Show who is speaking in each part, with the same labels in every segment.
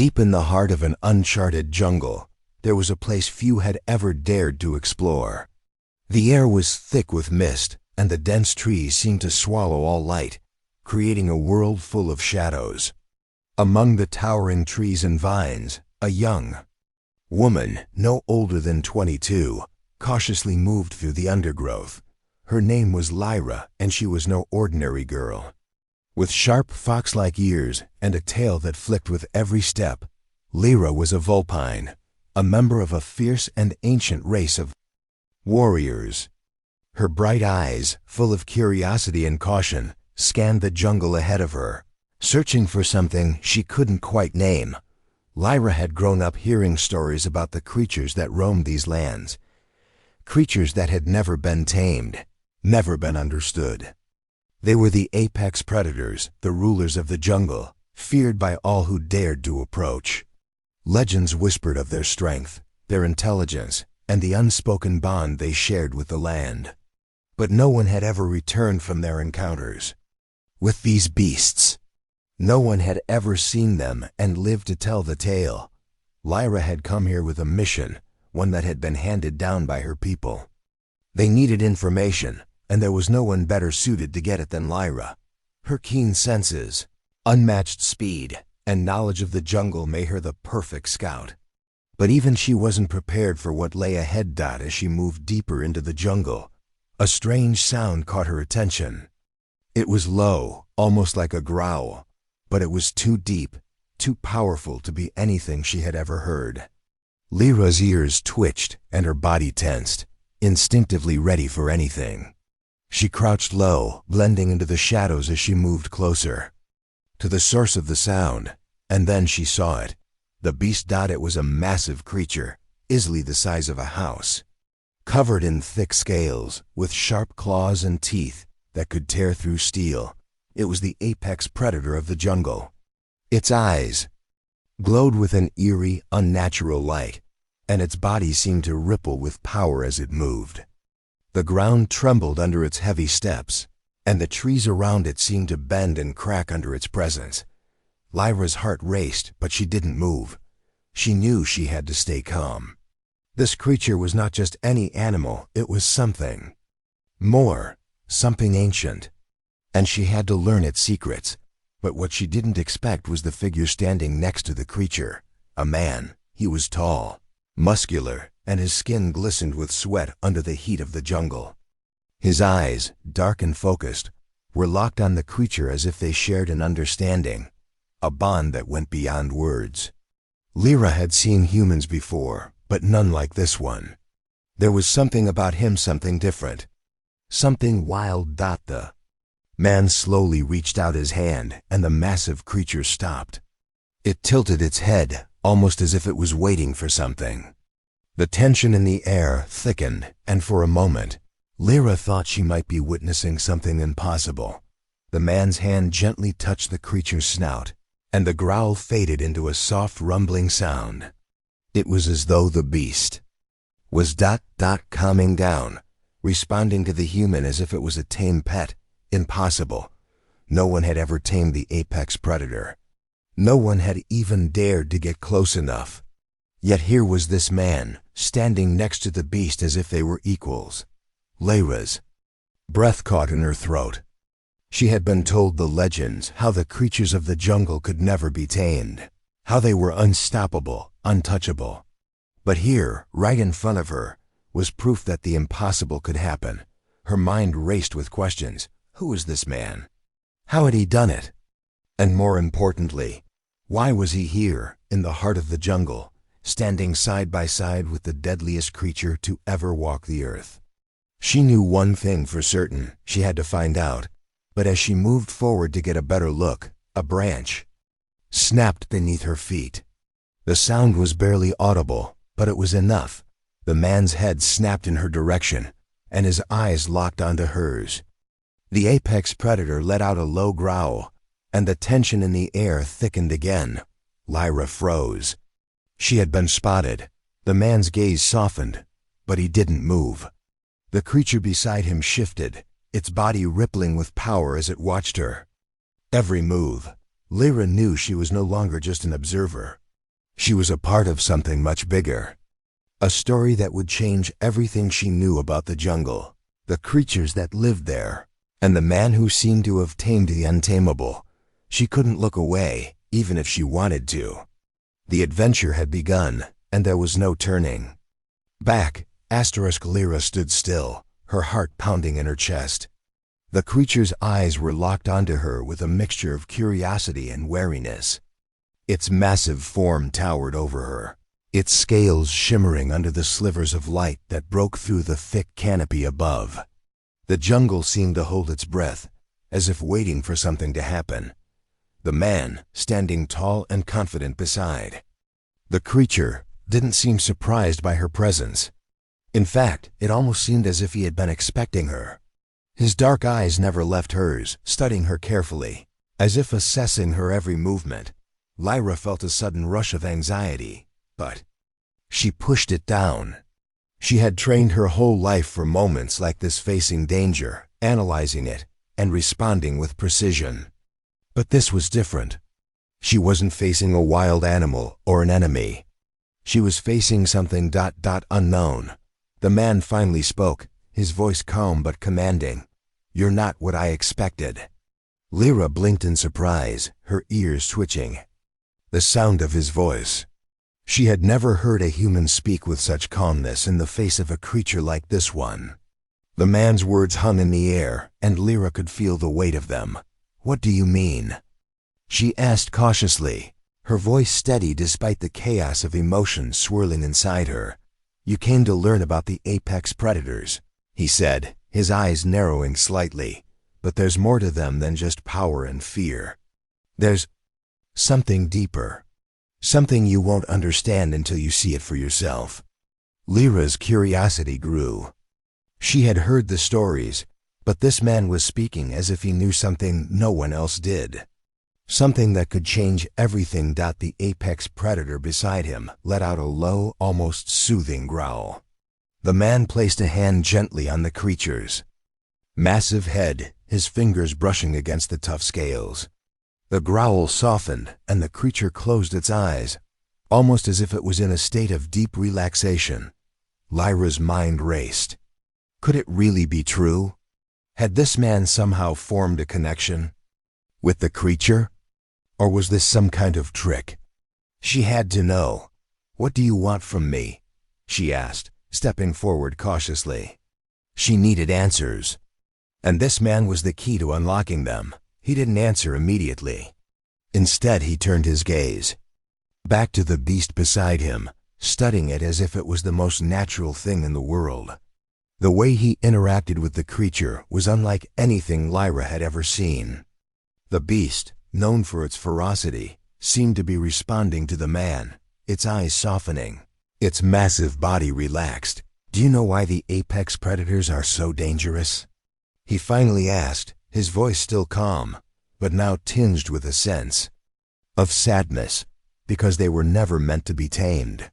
Speaker 1: Deep in the heart of an uncharted jungle, there was a place few had ever dared to explore. The air was thick with mist, and the dense trees seemed to swallow all light, creating a world full of shadows. Among the towering trees and vines, a young woman, no older than 22, cautiously moved through the undergrowth. Her name was Lyra, and she was no ordinary girl. With sharp fox-like ears and a tail that flicked with every step, Lyra was a Vulpine, a member of a fierce and ancient race of warriors. Her bright eyes, full of curiosity and caution, scanned the jungle ahead of her, searching for something she couldn't quite name. Lyra had grown up hearing stories about the creatures that roamed these lands, creatures that had never been tamed, never been understood. They were the apex predators, the rulers of the jungle, feared by all who dared to approach. Legends whispered of their strength, their intelligence, and the unspoken bond they shared with the land. But no one had ever returned from their encounters with these beasts. No one had ever seen them and lived to tell the tale. Lyra had come here with a mission, one that had been handed down by her people. They needed information, and there was no one better suited to get it than Lyra. Her keen senses, unmatched speed, and knowledge of the jungle made her the perfect scout. But even she wasn't prepared for what lay ahead. As she moved deeper into the jungle, a strange sound caught her attention. It was low, almost like a growl, but it was too deep, too powerful to be anything she had ever heard. Lyra's ears twitched and her body tensed, instinctively ready for anything. She crouched low, blending into the shadows as she moved closer to the source of the sound, and then she saw it. The beast. It was a massive creature, easily the size of a house, covered in thick scales, with sharp claws and teeth that could tear through steel. It was the apex predator of the jungle. Its eyes glowed with an eerie, unnatural light, and its body seemed to ripple with power as it moved. The ground trembled under its heavy steps, and the trees around it seemed to bend and crack under its presence. Lyra's heart raced, but she didn't move. She knew she had to stay calm. This creature was not just any animal, it was something more, something ancient, and she had to learn its secrets. But what she didn't expect was the figure standing next to the creature. A man. He was tall, muscular, and his skin glistened with sweat under the heat of the jungle. His eyes, dark and focused, were locked on the creature as if they shared an understanding, a bond that went beyond words. Lyra had seen humans before, but none like this one. There was something about him, something different, something wild. The man slowly reached out his hand, and the massive creature stopped. It tilted its head, almost as if it was waiting for something. The tension in the air thickened, and for a moment, Lyra thought she might be witnessing something impossible. The man's hand gently touched the creature's snout, and the growl faded into a soft rumbling sound. It was as though the beast was calming down, responding to the human as if it was a tame pet. Impossible. No one had ever tamed the apex predator. No one had even dared to get close enough. Yet here was this man, standing next to the beast as if they were equals. Lyra's breath caught in her throat. She had been told the legends, how the creatures of the jungle could never be tamed, how they were unstoppable, untouchable. But here, right in front of her, was proof that the impossible could happen. Her mind raced with questions. Who was this man? How had he done it? And more importantly, why was he here, in the heart of the jungle, standing side by side with the deadliest creature to ever walk the earth? She knew one thing for certain: she had to find out. But as she moved forward to get a better look, a branch snapped beneath her feet. The sound was barely audible, but it was enough. The man's head snapped in her direction, and his eyes locked onto hers. The apex predator let out a low growl, and the tension in the air thickened again. Lyra froze. She had been spotted. The man's gaze softened, but he didn't move. The creature beside him shifted, its body rippling with power as it watched her every move. Lyra knew she was no longer just an observer. She was a part of something much bigger. A story that would change everything she knew about the jungle, the creatures that lived there, and the man who seemed to have tamed the untamable. She couldn't look away, even if she wanted to. The adventure had begun, and there was no turning back. Lyra stood still, her heart pounding in her chest. The creature's eyes were locked onto her with a mixture of curiosity and wariness. Its massive form towered over her, its scales shimmering under the slivers of light that broke through the thick canopy above. The jungle seemed to hold its breath, as if waiting for something to happen. The man, standing tall and confident beside the creature, didn't seem surprised by her presence. In fact, it almost seemed as if he had been expecting her. His dark eyes never left hers, studying her carefully, as if assessing her every movement. Lyra felt a sudden rush of anxiety, but she pushed it down. She had trained her whole life for moments like this, facing danger, analyzing it, and responding with precision. But this was different. She wasn't facing a wild animal or an enemy. She was facing something unknown. The man finally spoke, his voice calm but commanding. "You're not what I expected." Lyra blinked in surprise, her ears twitching. The sound of his voice. She had never heard a human speak with such calmness in the face of a creature like this one. The man's words hung in the air, and Lyra could feel the weight of them. "What do you mean?" she asked cautiously, her voice steady despite the chaos of emotions swirling inside her. "You came to learn about the apex predators," he said, his eyes narrowing slightly. "But there's more to them than just power and fear. There's something deeper. Something you won't understand until you see it for yourself." Lyra's curiosity grew. She had heard the stories, but this man was speaking as if he knew something no one else did. Something that could change everything. The apex predator beside him let out a low, almost soothing growl. The man placed a hand gently on the creature's massive head, his fingers brushing against the tough scales. The growl softened, and the creature closed its eyes, almost as if it was in a state of deep relaxation. Lyra's mind raced. Could it really be true? Had this man somehow formed a connection with the creature? Or was this some kind of trick? She had to know. "What do you want from me?" she asked, stepping forward cautiously. She needed answers, and this man was the key to unlocking them. He didn't answer immediately. Instead, he turned his gaze back to the beast beside him, studying it as if it was the most natural thing in the world. The way he interacted with the creature was unlike anything Lyra had ever seen. The beast, known for its ferocity, seemed to be responding to the man, its eyes softening, its massive body relaxed. "Do you know why the apex predators are so dangerous?" he finally asked, his voice still calm, but now tinged with a sense of sadness. "Because they were never meant to be tamed.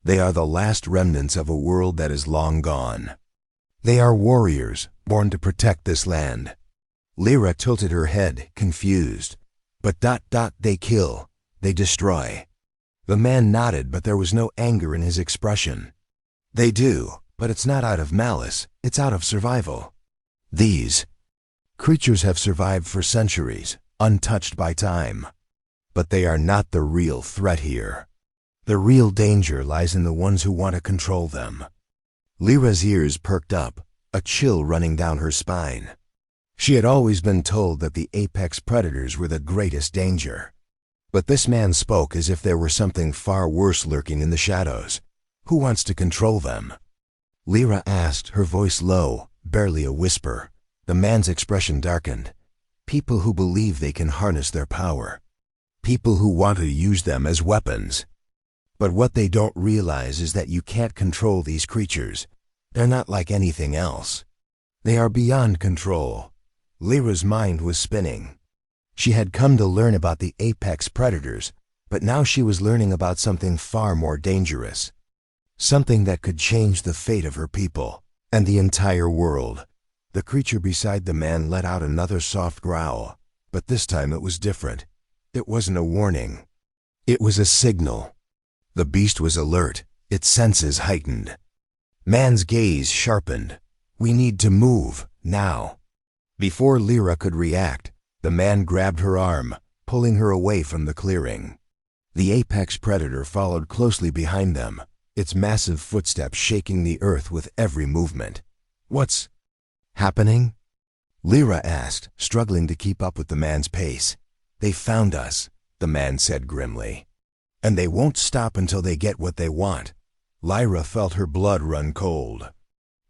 Speaker 1: They are the last remnants of a world that is long gone. They are warriors, born to protect this land." Lyra tilted her head, confused. "But they kill, they destroy." The man nodded, but there was no anger in his expression. "They do, but it's not out of malice, it's out of survival. These creatures have survived for centuries, untouched by time. But they are not the real threat here. The real danger lies in the ones who want to control them." Lyra's ears perked up, a chill running down her spine. She had always been told that the apex predators were the greatest danger. But this man spoke as if there were something far worse lurking in the shadows. "Who wants to control them?" Lyra asked, her voice low, barely a whisper. The man's expression darkened. "People who believe they can harness their power. People who want to use them as weapons. But what they don't realize is that you can't control these creatures. They're not like anything else. They are beyond control." Lyra's mind was spinning. She had come to learn about the apex predators, but now she was learning about something far more dangerous. Something that could change the fate of her people and the entire world. The creature beside the man let out another soft growl, but this time it was different. It wasn't a warning. It was a signal. The beast was alert, its senses heightened. Man's gaze sharpened. We need to move, now. Before Lyra could react, the man grabbed her arm, pulling her away from the clearing. The apex predator followed closely behind them, its massive footsteps shaking the earth with every movement. "What's happening?" Lyra asked, struggling to keep up with the man's pace. "They found us," the man said grimly. "And they won't stop until they get what they want." Lyra felt her blood run cold.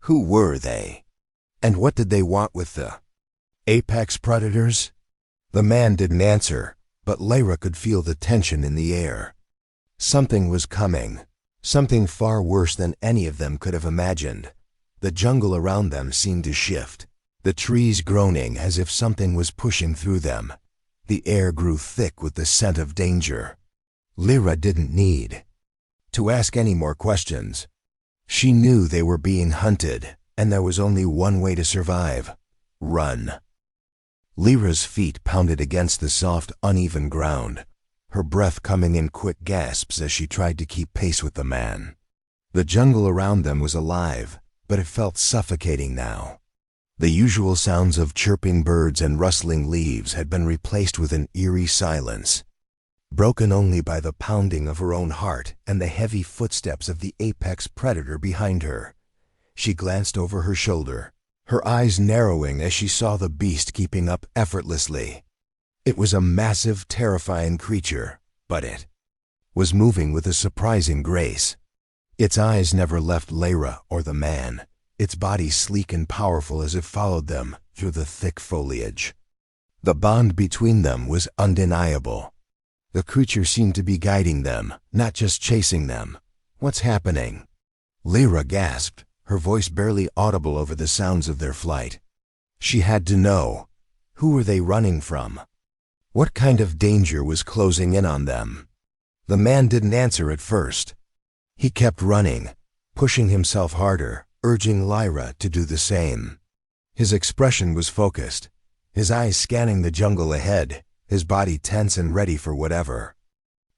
Speaker 1: Who were they? And what did they want with the apex predators? The man didn't answer, but Lyra could feel the tension in the air. Something was coming, something far worse than any of them could have imagined. The jungle around them seemed to shift, the trees groaning as if something was pushing through them. The air grew thick with the scent of danger. Lyra didn't need to ask any more questions. She knew they were being hunted, and there was only one way to survive: run. Lyra's feet pounded against the soft, uneven ground, her breath coming in quick gasps as she tried to keep pace with the man. The jungle around them was alive, but it felt suffocating now. The usual sounds of chirping birds and rustling leaves had been replaced with an eerie silence, broken only by the pounding of her own heart and the heavy footsteps of the apex predator behind her. She glanced over her shoulder, her eyes narrowing as she saw the beast keeping up effortlessly. It was a massive, terrifying creature, but it was moving with a surprising grace. Its eyes never left Lyra or the man, its body sleek and powerful as it followed them through the thick foliage. The bond between them was undeniable. The creature seemed to be guiding them, not just chasing them. "What's happening?" Lyra gasped, her voice barely audible over the sounds of their flight. She had to know. Who were they running from? What kind of danger was closing in on them? The man didn't answer at first. He kept running, pushing himself harder, urging Lyra to do the same. His expression was focused, his eyes scanning the jungle ahead, his body tense and ready for whatever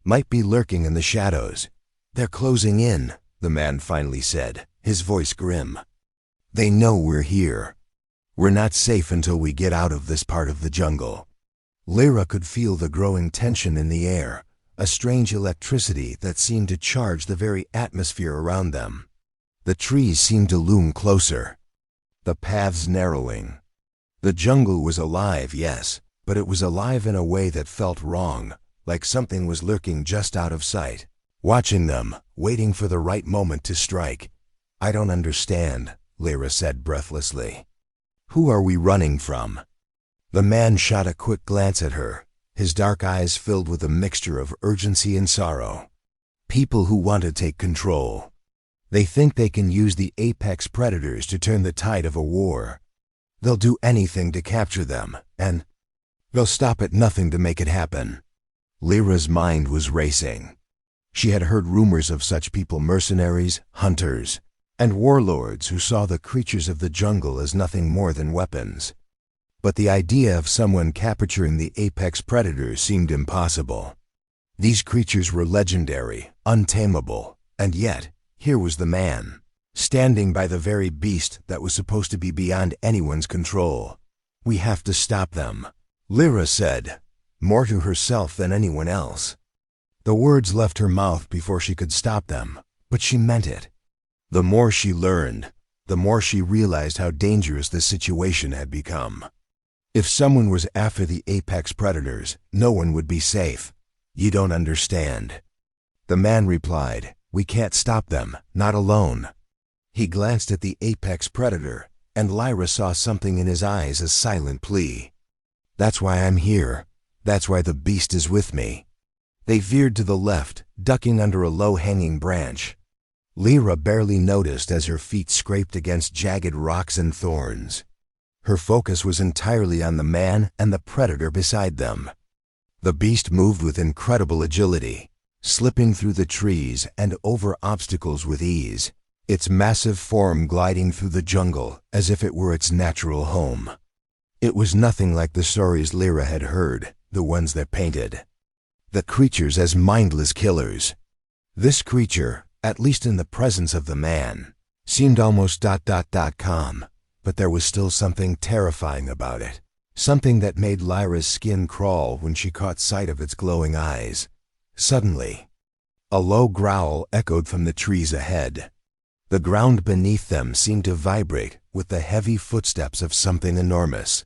Speaker 1: might be lurking in the shadows. "They're closing in," the man finally said, his voice grim. "They know we're here. We're not safe until we get out of this part of the jungle." Lyra could feel the growing tension in the air, a strange electricity that seemed to charge the very atmosphere around them. The trees seemed to loom closer, the paths narrowing. The jungle was alive, yes, but it was alive in a way that felt wrong, like something was lurking just out of sight, watching them, waiting for the right moment to strike. "I don't understand," Lyra said breathlessly. "Who are we running from?" The man shot a quick glance at her, his dark eyes filled with a mixture of urgency and sorrow. "People who want to take control. They think they can use the apex predators to turn the tide of a war. They'll do anything to capture them, and they'll stop at nothing to make it happen." Lyra's mind was racing. She had heard rumors of such people: mercenaries, hunters, and warlords who saw the creatures of the jungle as nothing more than weapons. But the idea of someone capturing the apex predators seemed impossible. These creatures were legendary, untamable, and yet, here was the man, standing by the very beast that was supposed to be beyond anyone's control. "We have to stop them," Lyra said, more to herself than anyone else. The words left her mouth before she could stop them, but she meant it. The more she learned, the more she realized how dangerous the situation had become. If someone was after the apex predators, no one would be safe. "You don't understand," the man replied. "We can't stop them, not alone." He glanced at the apex predator, and Lyra saw something in his eyes, a silent plea. "That's why I'm here. That's why the beast is with me." They veered to the left, ducking under a low-hanging branch. Lyra barely noticed as her feet scraped against jagged rocks and thorns. Her focus was entirely on the man and the predator beside them. The beast moved with incredible agility, slipping through the trees and over obstacles with ease, its massive form gliding through the jungle as if it were its natural home. It was nothing like the stories Lyra had heard, the ones that painted the creatures as mindless killers. This creature, at least in the presence of the man, seemed almost calm, but there was still something terrifying about it. Something that made Lyra's skin crawl when she caught sight of its glowing eyes. Suddenly, a low growl echoed from the trees ahead. The ground beneath them seemed to vibrate with the heavy footsteps of something enormous.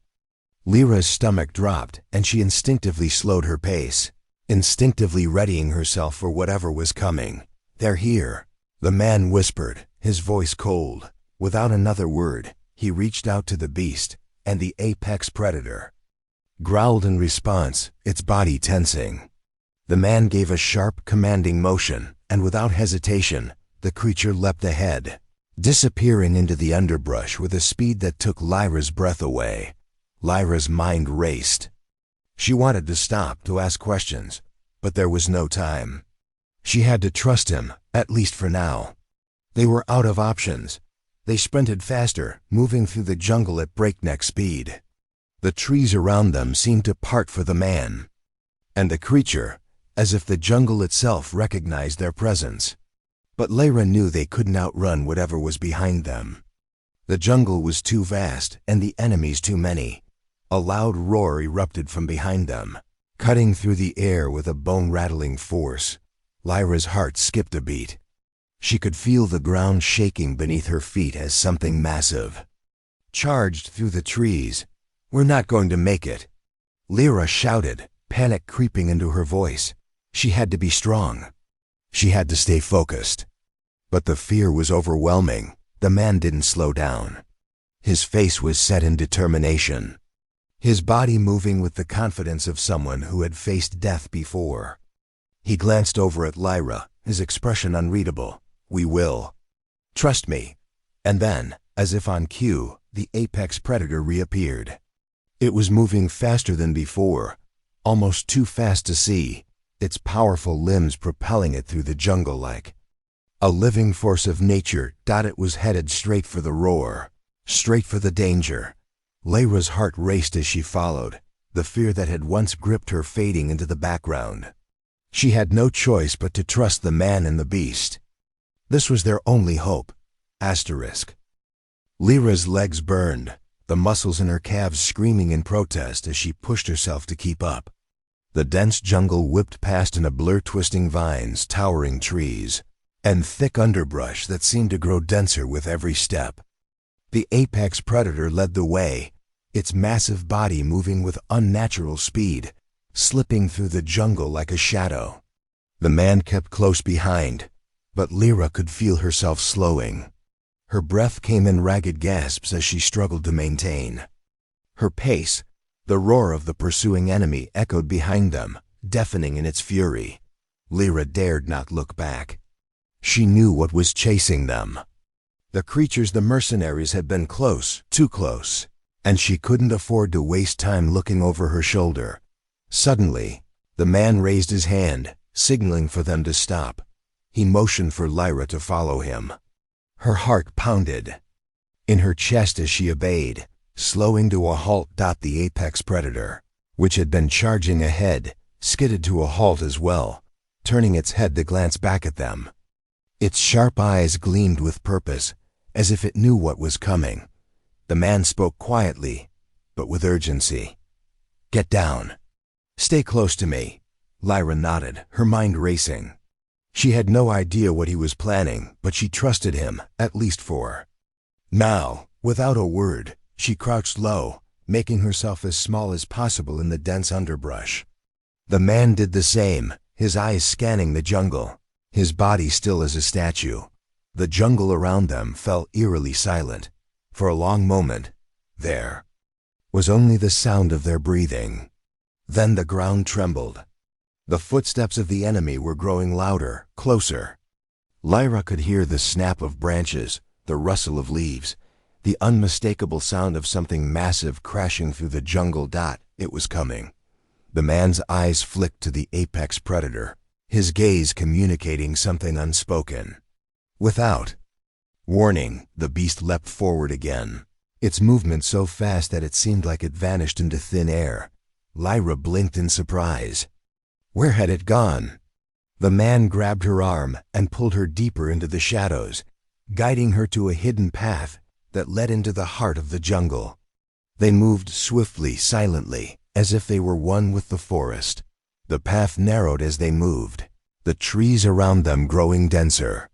Speaker 1: Lyra's stomach dropped, and she instinctively slowed her pace, instinctively readying herself for whatever was coming. "They're here," the man whispered, his voice cold. Without another word, he reached out to the beast, and the apex predator growled in response, its body tensing. The man gave a sharp, commanding motion, and without hesitation, the creature leapt ahead, disappearing into the underbrush with a speed that took Lyra's breath away. Lyra's mind raced. She wanted to stop to ask questions, but there was no time. She had to trust him, at least for now. They were out of options. They sprinted faster, moving through the jungle at breakneck speed. The trees around them seemed to part for the man and the creature, as if the jungle itself recognized their presence. But Lyra knew they couldn't outrun whatever was behind them. The jungle was too vast, and the enemies too many. A loud roar erupted from behind them, cutting through the air with a bone-rattling force. Lyra's heart skipped a beat. She could feel the ground shaking beneath her feet as something massive charged through the trees. "We're not going to make it," Lyra shouted, panic creeping into her voice. She had to be strong. She had to stay focused. But the fear was overwhelming. The man didn't slow down. His face was set in determination, his body moving with the confidence of someone who had faced death before. He glanced over at Lyra, his expression unreadable. "We will. Trust me." And then, as if on cue, the apex predator reappeared. It was moving faster than before, almost too fast to see, its powerful limbs propelling it through the jungle like a living force of nature. It was headed straight for the roar, straight for the danger. Lyra's heart raced as she followed, the fear that had once gripped her fading into the background. She had no choice but to trust the man and the beast. This was their only hope. Lyra's legs burned, the muscles in her calves screaming in protest as she pushed herself to keep up. The dense jungle whipped past in a blur, twisting vines, towering trees, and thick underbrush that seemed to grow denser with every step. The apex predator led the way, its massive body moving with unnatural speed, slipping through the jungle like a shadow. The man kept close behind, but Lyra could feel herself slowing. Her breath came in ragged gasps as she struggled to maintain her pace. The roar of the pursuing enemy echoed behind them, deafening in its fury. Lyra dared not look back. She knew what was chasing them. The creatures, the mercenaries, had been close, too close, and she couldn't afford to waste time looking over her shoulder. Suddenly, the man raised his hand, signaling for them to stop. He motioned for Lyra to follow him. Her heart pounded in her chest as she obeyed, slowing to a halt. The apex predator, which had been charging ahead, skidded to a halt as well, turning its head to glance back at them. Its sharp eyes gleamed with purpose, as if it knew what was coming. The man spoke quietly, but with urgency. "Get down. Stay close to me." Lyra nodded, her mind racing. She had no idea what he was planning, but she trusted him, at least for now. Without a word, she crouched low, making herself as small as possible in the dense underbrush. The man did the same, his eyes scanning the jungle, his body still as a statue. The jungle around them fell eerily silent. For a long moment, there was only the sound of their breathing. Then the ground trembled. The footsteps of the enemy were growing louder, closer. Lyra could hear the snap of branches, the rustle of leaves, the unmistakable sound of something massive crashing through the jungle. It was coming. The man's eyes flicked to the apex predator, his gaze communicating something unspoken. Without warning, the beast leapt forward again, its movement so fast that it seemed like it vanished into thin air. Lyra blinked in surprise. Where had it gone? The man grabbed her arm and pulled her deeper into the shadows, guiding her to a hidden path that led into the heart of the jungle. They moved swiftly, silently, as if they were one with the forest. The path narrowed as they moved, the trees around them growing denser.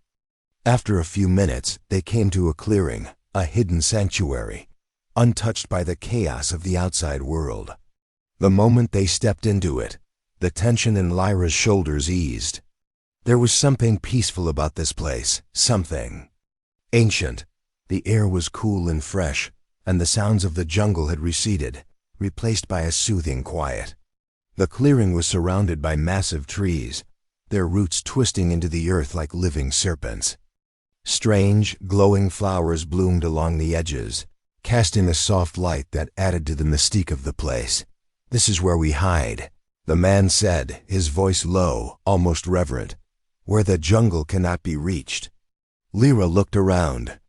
Speaker 1: After a few minutes, they came to a clearing, a hidden sanctuary, untouched by the chaos of the outside world. The moment they stepped into it, the tension in Lyra's shoulders eased. There was something peaceful about this place, something ancient. The air was cool and fresh, and the sounds of the jungle had receded, replaced by a soothing quiet. The clearing was surrounded by massive trees, their roots twisting into the earth like living serpents. Strange, glowing flowers bloomed along the edges, casting a soft light that added to the mystique of the place. "This is where we hide," the man said, his voice low, almost reverent, "where the jungle cannot be reached." Lyra looked around,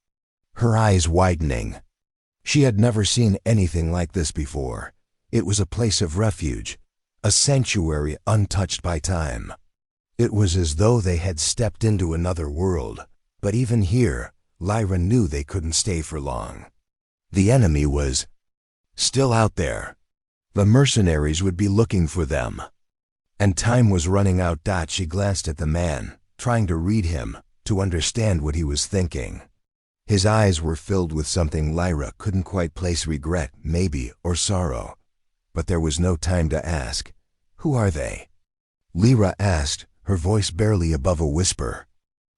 Speaker 1: her eyes widening. She had never seen anything like this before. It was a place of refuge, a sanctuary untouched by time. It was as though they had stepped into another world, but even here, Lyra knew they couldn't stay for long. The enemy was still out there. The mercenaries would be looking for them. And time was running out. She glanced at the man, trying to read him, to understand what he was thinking. His eyes were filled with something Lyra couldn't quite place: regret, maybe, or sorrow. But there was no time to ask. "Who are they?" Lyra asked, her voice barely above a whisper.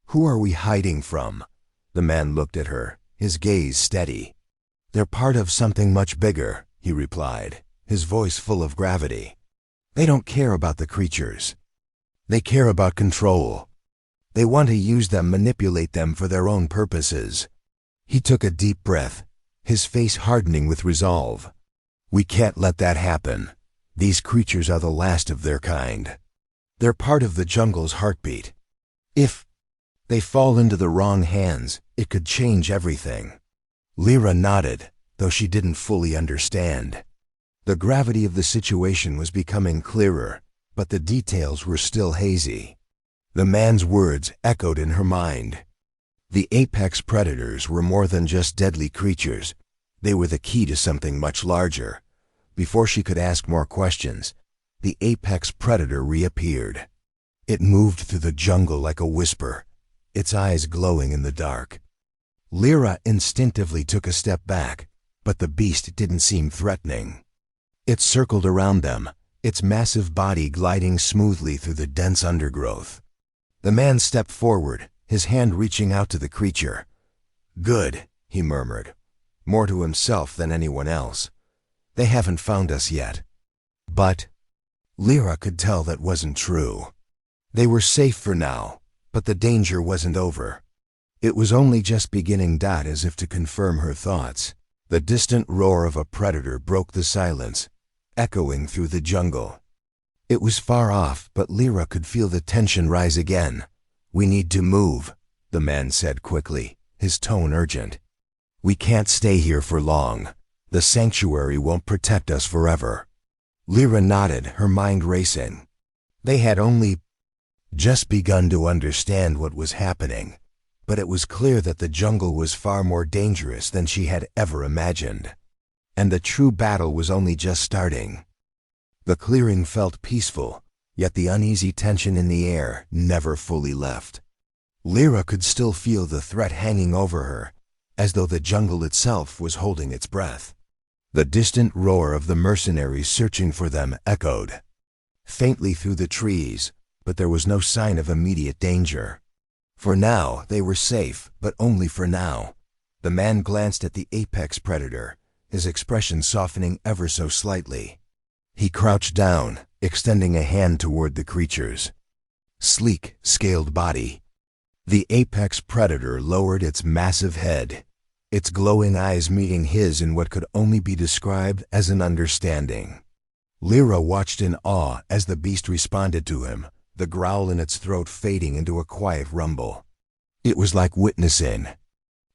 Speaker 1: "Who are we hiding from?" The man looked at her, his gaze steady. "They're part of something much bigger," he replied, his voice full of gravity. "They don't care about the creatures. They care about control. They want to use them, manipulate them for their own purposes." He took a deep breath, his face hardening with resolve. "We can't let that happen. These creatures are the last of their kind. They're part of the jungle's heartbeat. If they fall into the wrong hands, it could change everything." Lyra nodded, though she didn't fully understand. The gravity of the situation was becoming clearer, but the details were still hazy. The man's words echoed in her mind. The apex predators were more than just deadly creatures. They were the key to something much larger. Before she could ask more questions, the apex predator reappeared. It moved through the jungle like a whisper, its eyes glowing in the dark. Lyra instinctively took a step back, but the beast didn't seem threatening. It circled around them, its massive body gliding smoothly through the dense undergrowth. The man stepped forward, his hand reaching out to the creature. "Good," he murmured, more to himself than anyone else. "They haven't found us yet." But Lyra could tell that wasn't true. They were safe for now, but the danger wasn't over. It was only just beginning. As if to confirm her thoughts, the distant roar of a predator broke the silence, echoing through the jungle. It was far off, but Lyra could feel the tension rise again. "We need to move," the man said quickly, his tone urgent. "We can't stay here for long. The sanctuary won't protect us forever." Lyra nodded, her mind racing. They had only just begun to understand what was happening, but it was clear that the jungle was far more dangerous than she had ever imagined. And the true battle was only just starting. The clearing felt peaceful, yet the uneasy tension in the air never fully left. Lyra could still feel the threat hanging over her, as though the jungle itself was holding its breath. The distant roar of the mercenaries searching for them echoed faintly through the trees, but there was no sign of immediate danger. For now, they were safe, but only for now. The man glanced at the apex predator, his expression softening ever so slightly. He crouched down, extending a hand toward the creature's sleek, scaled body. The apex predator lowered its massive head, its glowing eyes meeting his in what could only be described as an understanding. Lyra watched in awe as the beast responded to him, the growl in its throat fading into a quiet rumble. It was like witnessing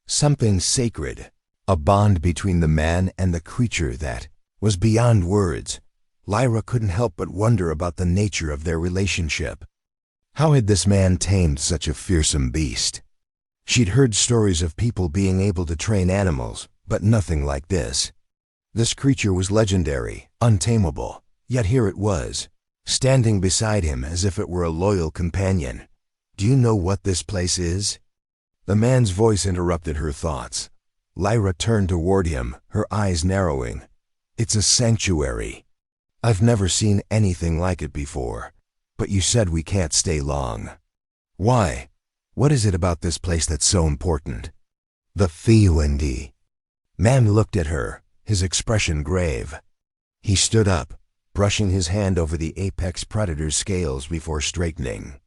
Speaker 1: something sacred, a bond between the man and the creature that was beyond words. Lyra couldn't help but wonder about the nature of their relationship. How had this man tamed such a fearsome beast? She'd heard stories of people being able to train animals, but nothing like this. This creature was legendary, untamable, yet here it was, standing beside him as if it were a loyal companion. Do you know what this place is? The man's voice interrupted her thoughts. Lyra turned toward him, her eyes narrowing. It's a sanctuary. I've never seen anything like it before, but you said we can't stay long. Why? What is it about this place that's so important? The Fiundi. Man looked at her, his expression grave. He stood up, brushing his hand over the apex predator's scales before straightening.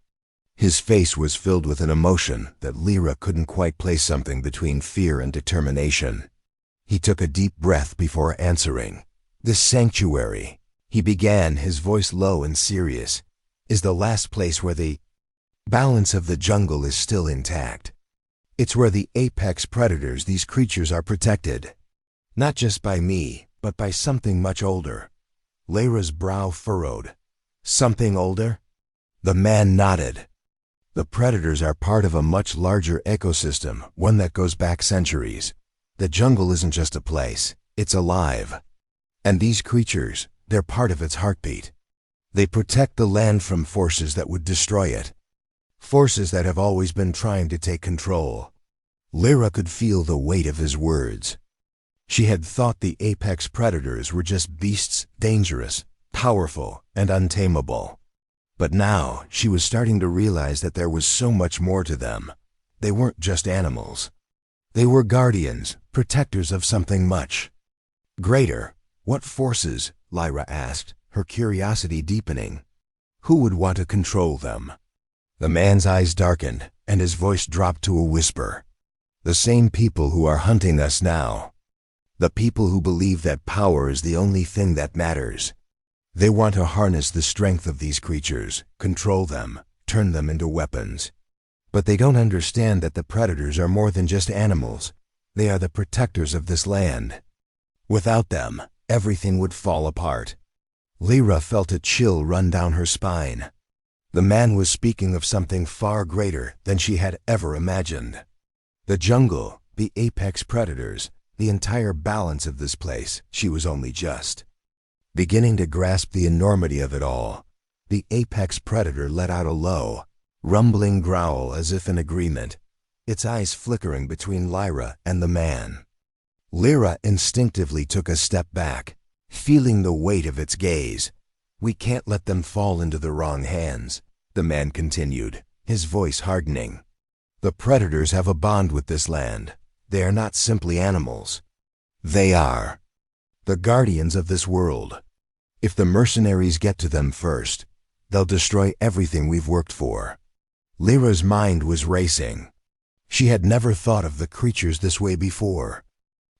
Speaker 1: His face was filled with an emotion that Lyra couldn't quite place something between fear and determination. He took a deep breath before answering. This sanctuary, he began, his voice low and serious, is the last place where the balance of the jungle is still intact. It's where the apex predators, these creatures, are protected. Not just by me, but by something much older. Lyra's brow furrowed. Something older? The man nodded. The predators are part of a much larger ecosystem, one that goes back centuries. The jungle isn't just a place, it's alive. And these creatures, they're part of its heartbeat. They protect the land from forces that would destroy it. Forces that have always been trying to take control. Lyra could feel the weight of his words. She had thought the apex predators were just beasts, dangerous, powerful, and untamable. But now she was starting to realize that there was so much more to them. They weren't just animals. They were guardians, protectors of something much greater. What forces? Lyra asked, her curiosity deepening. Who would want to control them? The man's eyes darkened, and his voice dropped to a whisper. The same people who are hunting us now. The people who believe that power is the only thing that matters. They want to harness the strength of these creatures, control them, turn them into weapons. But they don't understand that the predators are more than just animals. They are the protectors of this land. Without them, everything would fall apart. Lyra felt a chill run down her spine. The man was speaking of something far greater than she had ever imagined. The jungle, the apex predators, the entire balance of this place. She was only just beginning to grasp the enormity of it all. The apex predator let out a low, rumbling growl as if in agreement, its eyes flickering between Lyra and the man. Lyra instinctively took a step back, feeling the weight of its gaze. We can't let them fall into the wrong hands, the man continued, his voice hardening. The predators have a bond with this land. They are not simply animals. They are the guardians of this world. If the mercenaries get to them first, they'll destroy everything we've worked for. Lyra's mind was racing. She had never thought of the creatures this way before.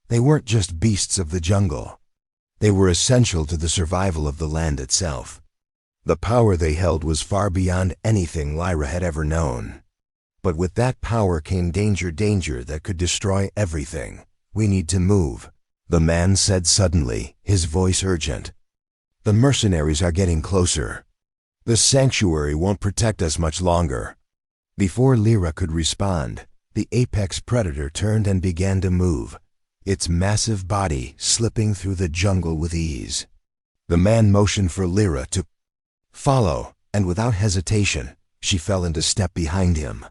Speaker 1: They weren't just beasts of the jungle. They were essential to the survival of the land itself. The power they held was far beyond anything Lyra had ever known. But with that power came danger that could destroy everything. We need to move, the man said suddenly, his voice urgent. The mercenaries are getting closer. The sanctuary won't protect us much longer. Before Lyra could respond, the apex predator turned and began to move, its massive body slipping through the jungle with ease. The man motioned for Lyra to follow, and without hesitation, she fell into step behind him.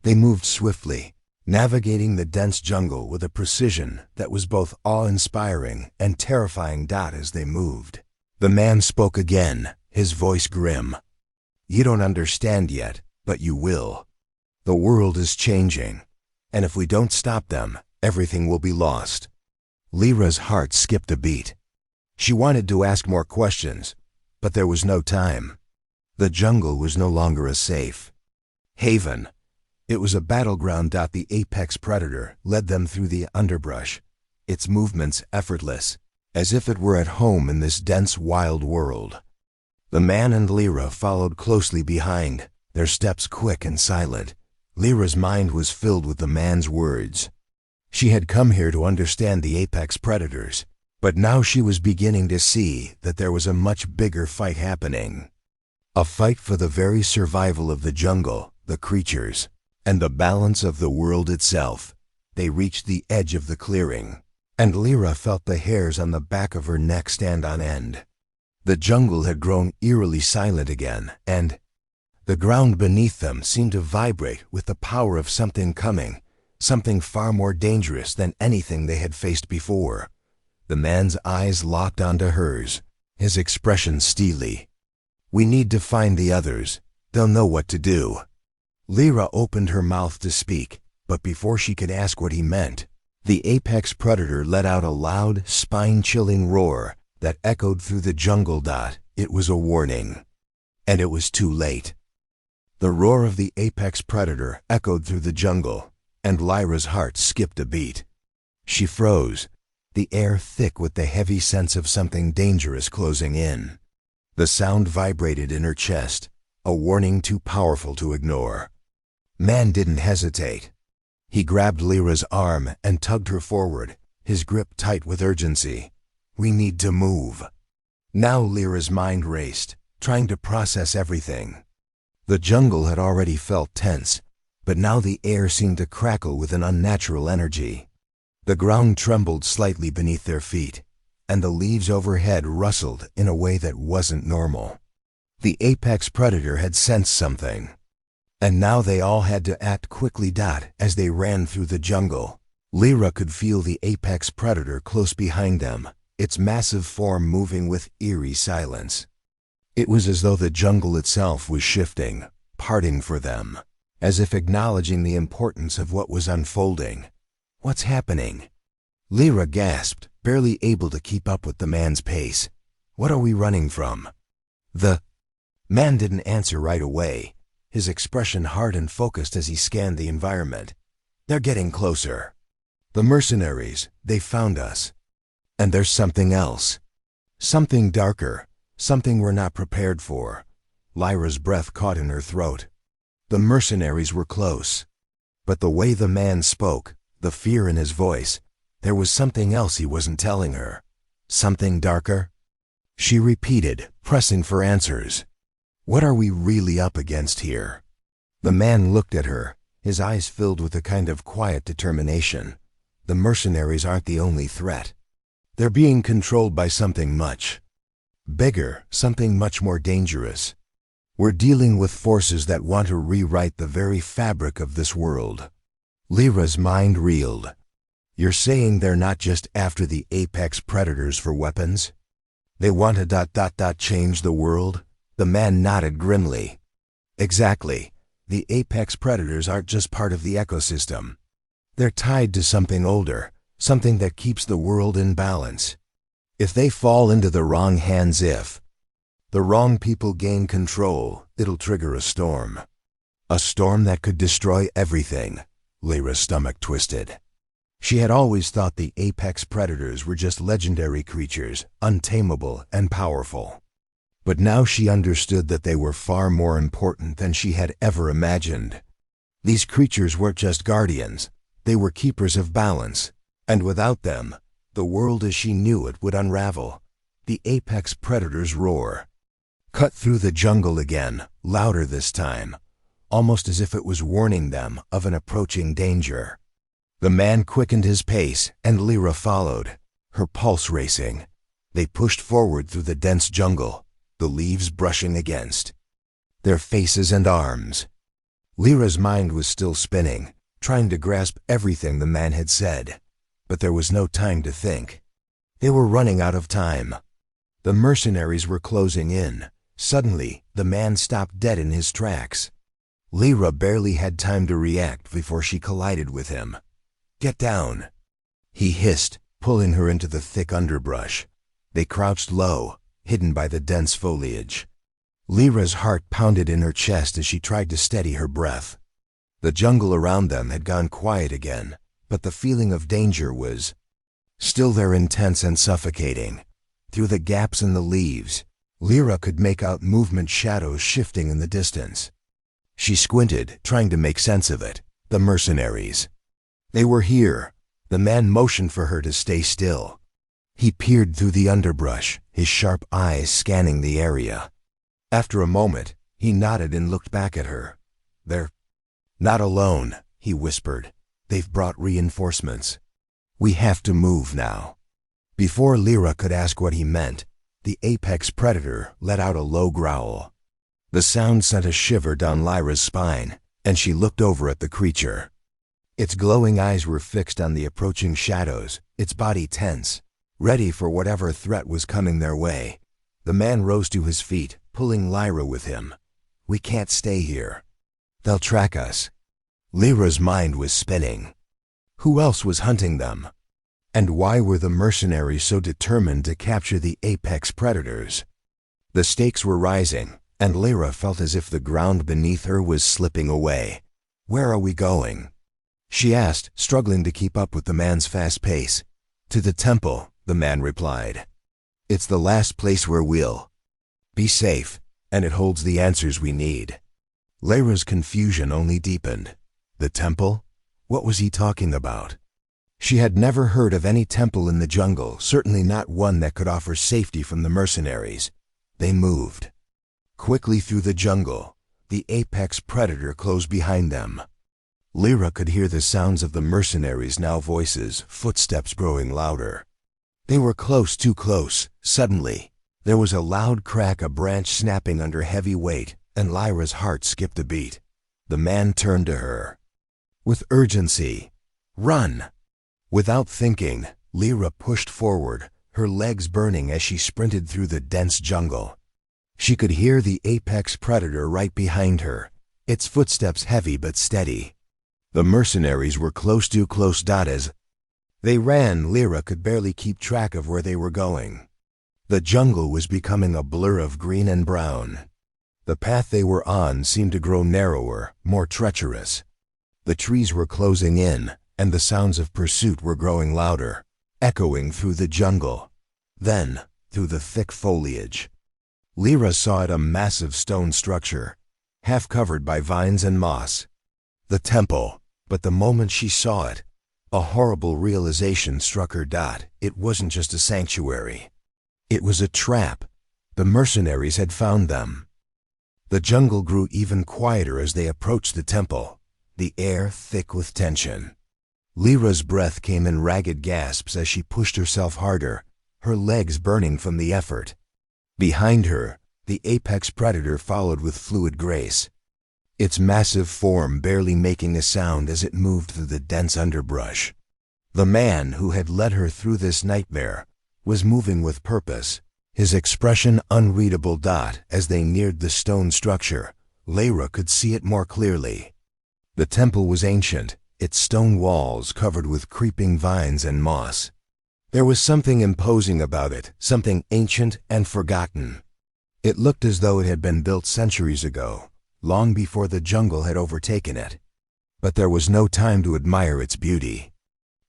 Speaker 1: They moved swiftly, navigating the dense jungle with a precision that was both awe-inspiring and terrifying. As they moved, the man spoke again, his voice grim. You don't understand yet, but you will. The world is changing, and if we don't stop them, everything will be lost. Lyra's heart skipped a beat. She wanted to ask more questions, but there was no time. The jungle was no longer a safe haven. It was a battleground. The apex predator led them through the underbrush, its movements effortless, as if it were at home in this dense, wild world. The man and Lyra followed closely behind, their steps quick and silent. Lyra's mind was filled with the man's words. She had come here to understand the apex predators, but now she was beginning to see that there was a much bigger fight happening. A fight for the very survival of the jungle, the creatures, and the balance of the world itself. They reached the edge of the clearing, and Lyra felt the hairs on the back of her neck stand on end. The jungle had grown eerily silent again, and the ground beneath them seemed to vibrate with the power of something coming, something far more dangerous than anything they had faced before. The man's eyes locked onto hers, his expression steely. "We need to find the others. They'll know what to do." Lyra opened her mouth to speak, but before she could ask what he meant, the apex predator let out a loud, spine-chilling roar that echoed through the jungle. It was a warning. And it was too late. The roar of the apex predator echoed through the jungle, and Lyra's heart skipped a beat. She froze, the air thick with the heavy sense of something dangerous closing in. The sound vibrated in her chest, a warning too powerful to ignore. Man didn't hesitate. He grabbed Lyra's arm and tugged her forward, his grip tight with urgency. "We need to move." Now Lyra's mind raced, trying to process everything. The jungle had already felt tense, but now the air seemed to crackle with an unnatural energy. The ground trembled slightly beneath their feet, and the leaves overhead rustled in a way that wasn't normal. The apex predator had sensed something, and now they all had to act quickly. As they ran through the jungle, Lyra could feel the apex predator close behind them, its massive form moving with eerie silence. It was as though the jungle itself was shifting, parting for them, as if acknowledging the importance of what was unfolding. "What's happening?" Lyra gasped, barely able to keep up with the man's pace. "What are we running from?" The man didn't answer right away, his expression hard and focused as he scanned the environment. "They're getting closer. The mercenaries, they found us. And there's something else. Something darker, something we're not prepared for." Lyra's breath caught in her throat. The mercenaries were close. But the way the man spoke, the fear in his voice, there was something else he wasn't telling her. "Something darker?" She repeated, pressing for answers. "What are we really up against here?" The man looked at her, his eyes filled with a kind of quiet determination. "The mercenaries aren't the only threat. They're being controlled by something much bigger, something much more dangerous. We're dealing with forces that want to rewrite the very fabric of this world." Lyra's mind reeled. "You're saying they're not just after the apex predators for weapons? They want to change the world?" The man nodded grimly. "Exactly. The apex predators aren't just part of the ecosystem. They're tied to something older, something that keeps the world in balance. If they fall into the wrong hands, if the wrong people gain control, it'll trigger a storm. A storm that could destroy everything." Lyra's stomach twisted. She had always thought the apex predators were just legendary creatures, untamable and powerful. But now she understood that they were far more important than she had ever imagined. These creatures weren't just guardians, they were keepers of balance, and without them, the world as she knew it would unravel. The apex predator's roar cut through the jungle again, louder this time, almost as if it was warning them of an approaching danger. The man quickened his pace, and Lyra followed, her pulse racing. They pushed forward through the dense jungle, the leaves brushing against their faces and arms. Lyra's mind was still spinning, trying to grasp everything the man had said, but there was no time to think. They were running out of time. The mercenaries were closing in. Suddenly, the man stopped dead in his tracks. Lyra barely had time to react before she collided with him. "Get down," he hissed, pulling her into the thick underbrush. They crouched low, hidden by the dense foliage. Lyra's heart pounded in her chest as she tried to steady her breath. The jungle around them had gone quiet again, but the feeling of danger was still there, intense and suffocating. Through the gaps in the leaves, Lyra could make out movement, shadows shifting in the distance. She squinted, trying to make sense of it. The mercenaries. They were here. The man motioned for her to stay still. He peered through the underbrush, his sharp eyes scanning the area. After a moment, he nodded and looked back at her. "They're not alone," he whispered. "They've brought reinforcements. We have to move now." Before Lyra could ask what he meant, the apex predator let out a low growl. The sound sent a shiver down Lyra's spine, and she looked over at the creature. Its glowing eyes were fixed on the approaching shadows, its body tense, ready for whatever threat was coming their way. The man rose to his feet, pulling Lyra with him. "We can't stay here. They'll track us." Lyra's mind was spinning. Who else was hunting them? And why were the mercenaries so determined to capture the apex predators? The stakes were rising, and Lyra felt as if the ground beneath her was slipping away. "Where are we going?" she asked, struggling to keep up with the man's fast pace. "To the temple," the man replied. "It's the last place where we'll be safe, and it holds the answers we need." Lyra's confusion only deepened. The temple? What was he talking about? She had never heard of any temple in the jungle, certainly not one that could offer safety from the mercenaries. They moved quickly through the jungle. The apex predator closed behind them. Lyra could hear the sounds of the mercenaries' now voices, footsteps growing louder. They were close, too close. Suddenly, there was a loud crack, a branch snapping under heavy weight, and Lyra's heart skipped a beat. The man turned to her with urgency. "Run!" Without thinking, Lyra pushed forward, her legs burning as she sprinted through the dense jungle. She could hear the apex predator right behind her, its footsteps heavy but steady. The mercenaries were close, too close. As they ran, Lyra could barely keep track of where they were going. The jungle was becoming a blur of green and brown. The path they were on seemed to grow narrower, more treacherous. The trees were closing in, and the sounds of pursuit were growing louder, echoing through the jungle. Then, through the thick foliage, Lyra saw it, a massive stone structure, half covered by vines and moss. The temple. But the moment she saw it, a horrible realization struck her. It wasn't just a sanctuary. It was a trap. The mercenaries had found them. The jungle grew even quieter as they approached the temple, the air thick with tension. Lyra's breath came in ragged gasps as she pushed herself harder, her legs burning from the effort. Behind her, the apex predator followed with fluid grace, its massive form barely making a sound as it moved through the dense underbrush. The man who had led her through this nightmare was moving with purpose, his expression unreadable. As they neared the stone structure, Lyra could see it more clearly. The temple was ancient, its stone walls covered with creeping vines and moss. There was something imposing about it, something ancient and forgotten. It looked as though it had been built centuries ago, long before the jungle had overtaken it. But there was no time to admire its beauty.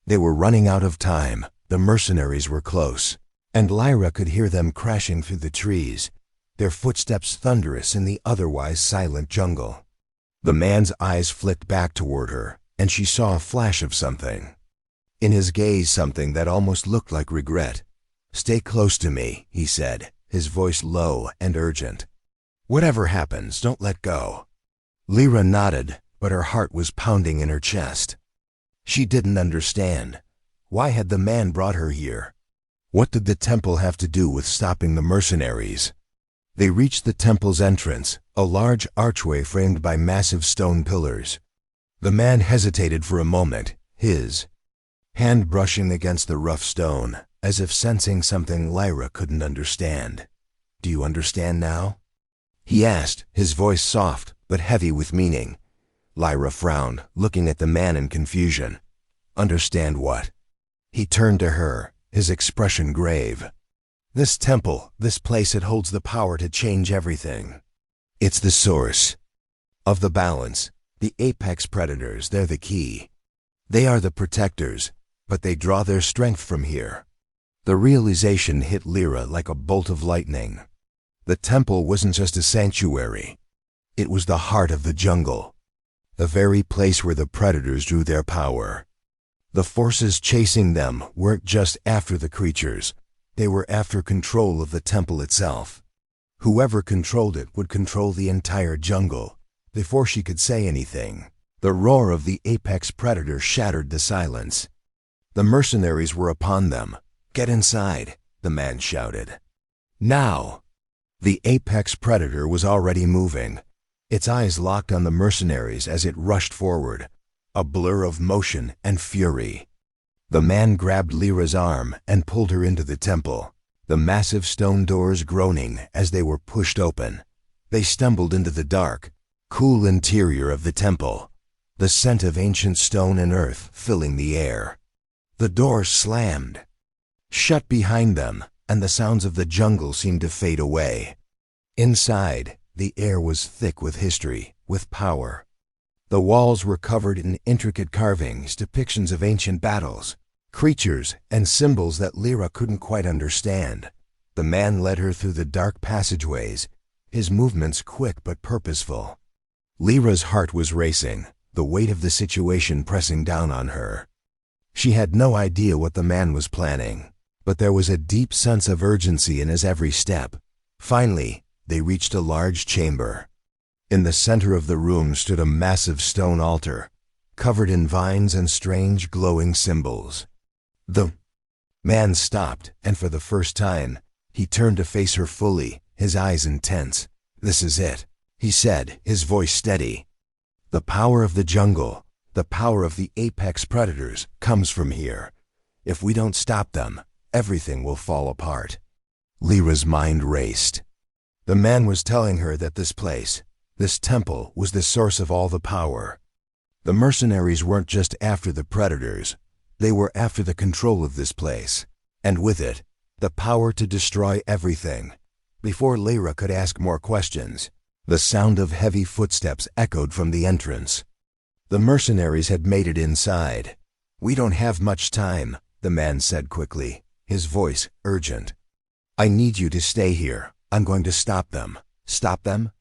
Speaker 1: They were running out of time, the mercenaries were close, and Lyra could hear them crashing through the trees, their footsteps thunderous in the otherwise silent jungle. The man's eyes flicked back toward her, and she saw a flash of something. In his gaze, something that almost looked like regret. "Stay close to me," he said, his voice low and urgent. "Whatever happens, don't let go." Lyra nodded, but her heart was pounding in her chest. She didn't understand. Why had the man brought her here? What did the temple have to do with stopping the mercenaries? They reached the temple's entrance, a large archway framed by massive stone pillars. The man hesitated for a moment, his hand brushing against the rough stone, as if sensing something Lyra couldn't understand. "Do you understand now?" he asked, his voice soft but heavy with meaning. Lyra frowned, looking at the man in confusion. "Understand what?" He turned to her, his expression grave. "This temple, this place, it holds the power to change everything. It's the source of the balance. The apex predators, they're the key. They are the protectors, but they draw their strength from here." The realization hit Lyra like a bolt of lightning. The temple wasn't just a sanctuary. It was the heart of the jungle, the very place where the predators drew their power. The forces chasing them weren't just after the creatures. They were after control of the temple itself. Whoever controlled it would control the entire jungle. Before she could say anything, the roar of the apex predator shattered the silence. The mercenaries were upon them. "Get inside," the man shouted. "Now!" The apex predator was already moving. Its eyes locked on the mercenaries as it rushed forward, a blur of motion and fury. The man grabbed Lyra's arm and pulled her into the temple, the massive stone doors groaning as they were pushed open. They stumbled into the dark, cool interior of the temple, the scent of ancient stone and earth filling the air. The doors slammed, shut behind them, and the sounds of the jungle seemed to fade away. Inside, the air was thick with history, with power. The walls were covered in intricate carvings, depictions of ancient battles, creatures, and symbols that Lyra couldn't quite understand. The man led her through the dark passageways, his movements quick but purposeful. Lyra's heart was racing, the weight of the situation pressing down on her. She had no idea what the man was planning, but there was a deep sense of urgency in his every step. Finally, they reached a large chamber. In the center of the room stood a massive stone altar, covered in vines and strange glowing symbols. The man stopped, and for the first time, he turned to face her fully, his eyes intense. "This is it," he said, his voice steady. "The power of the jungle, the power of the apex predators, comes from here. If we don't stop them, everything will fall apart." Lyra's mind raced. The man was telling her that this place, this temple, was the source of all the power. The mercenaries weren't just after the predators, they were after the control of this place, and with it, the power to destroy everything. Before Lyra could ask more questions, the sound of heavy footsteps echoed from the entrance. The mercenaries had made it inside. "We don't have much time," the man said quickly, his voice urgent. "I need you to stay here. I'm going to stop them." "Stop them?"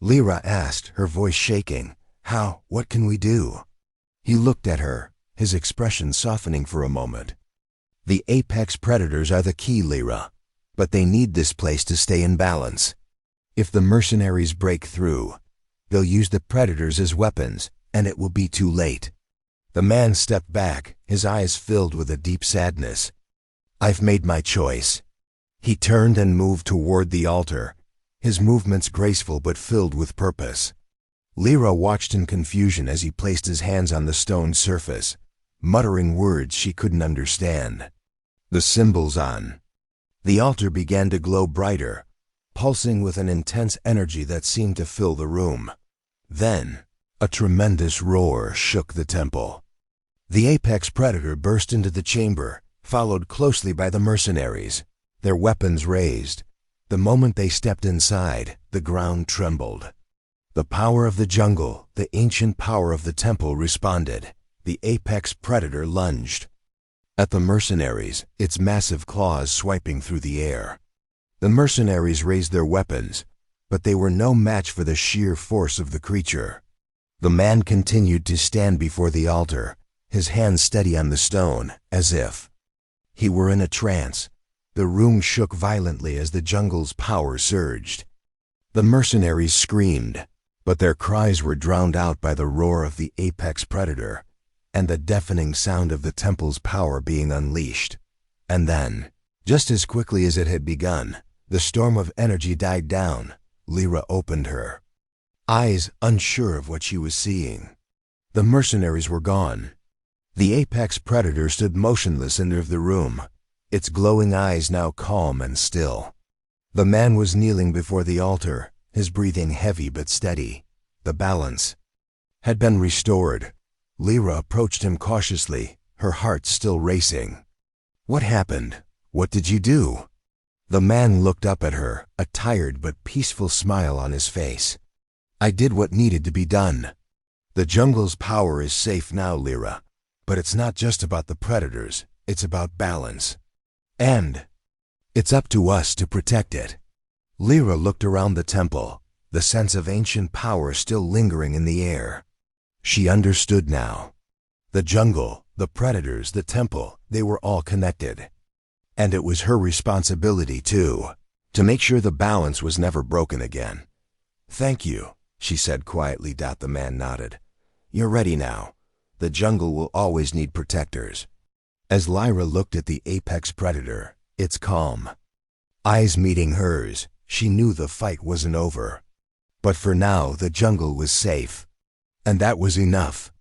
Speaker 1: Lyra asked, her voice shaking. "How? What can we do?" He looked at her, his expression softening for a moment. "The apex predators are the key, Lyra, but they need this place to stay in balance. If the mercenaries break through, they'll use the predators as weapons, and it will be too late." The man stepped back, his eyes filled with a deep sadness. "I've made my choice." He turned and moved toward the altar, his movements graceful but filled with purpose. Lyra watched in confusion as he placed his hands on the stone surface, muttering words she couldn't understand. The symbols on the altar began to glow brighter, pulsing with an intense energy that seemed to fill the room. Then, a tremendous roar shook the temple. The apex predator burst into the chamber, followed closely by the mercenaries, their weapons raised. The moment they stepped inside, the ground trembled. The power of the jungle, the ancient power of the temple responded. The apex predator lunged at the mercenaries, its massive claws swiping through the air. The mercenaries raised their weapons, but they were no match for the sheer force of the creature. The man continued to stand before the altar, his hands steady on the stone, as if he were in a trance. The room shook violently as the jungle's power surged. The mercenaries screamed, but their cries were drowned out by the roar of the apex predator and the deafening sound of the temple's power being unleashed. And then, just as quickly as it had begun, the storm of energy died down. Lyra opened her eyes, unsure of what she was seeing. The mercenaries were gone. The apex predator stood motionless in the room, its glowing eyes now calm and still. The man was kneeling before the altar, his breathing heavy but steady. The balance had been restored. Lyra approached him cautiously, her heart still racing. "What happened? What did you do?" The man looked up at her, a tired but peaceful smile on his face. "I did what needed to be done. The jungle's power is safe now, Lyra, but it's not just about the predators, it's about balance. And it's up to us to protect it." Lyra looked around the temple, the sense of ancient power still lingering in the air. She understood now. The jungle, the predators, the temple, they were all connected. And it was her responsibility too. to make sure the balance was never broken again. "Thank you," she said quietly. The man nodded. "You're ready now. The jungle will always need protectors." As Lyra looked at the apex predator, its calm eyes meeting hers, she knew the fight wasn't over. But for now, the jungle was safe. And that was enough.